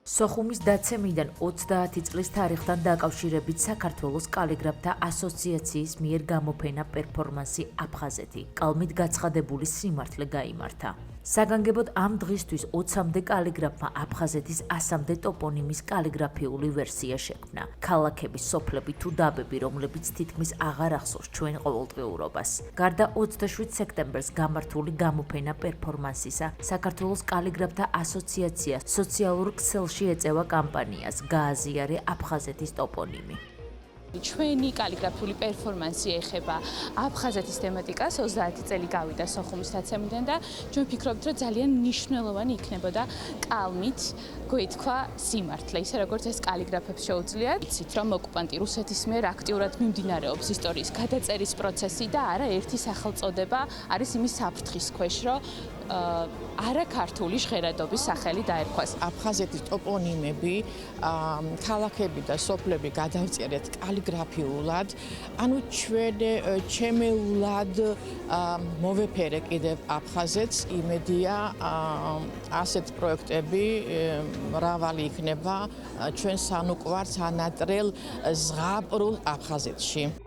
სოხუმის დაცემიდან 30 წლის თარიღთან დაკავშირებით საქართველოს კალიგრაფთა ასოციაციის მიერ გამოფენა პერფორმანსი აფხაზეთი კალმით გაცხადებული სიმართლე გაიმართა. საგანგებოდ ამ დღისთვის 20-მდე კალიგრაფმა აფხაზეთის 100-მდე ტოპონიმის კალიგრაფიული ვერსია შექმნა. ქალაქები, სოფლები თუ დაბები, რომლებიც თითქმის აღარ ახსოვს ჩვენ ყოველდღიურობას. გარდა 27 სექტემბერს გამართული გამოფენა პერფორმანსისა, საქართველოს კალიგრაფთა ასოციაცია სოციალურ ქსელში ეწევა კამპანიას გააზიარე აფხაზეთის ტოპონიმი. ჩვენი კალიგრაფიული პერფორმანსი ეხება აფხაზეთის თემატიკას 30 წელი გავიდა სოხუმის დაცემიდან და ჩვენ ვფიქრობთ, რომ ძალიან მნიშვნელოვანი იქნებოდა კალმით გვეთქვა სიმართლე, ისე როგორც ეს კალიგრაფებს შეუძლიათ. იცით, რომ ოკუპანტი რუსეთის მიერ აქტიურად მიმდინარეობს ისტორიის გადაწერის პროცესი და არა ერთი სახელწოდება არის იმის საფრთხის ქვეშ, რომ არაქართული ჟღერადობის სახელი დაერქვას. აფხაზეთის ტოპონიმები, ქალაქები და სოფლები გადავწერეთ კალიგრაფიულად, ანუ ჩვენ ჩემეულად მოვეფერე კიდევ აფხაზეთს, იმედია ასეთ პროექტები მრავალი იქნება ჩვენ სანუკვარს ანატრელ ზღაპრულ აფხაზეთში.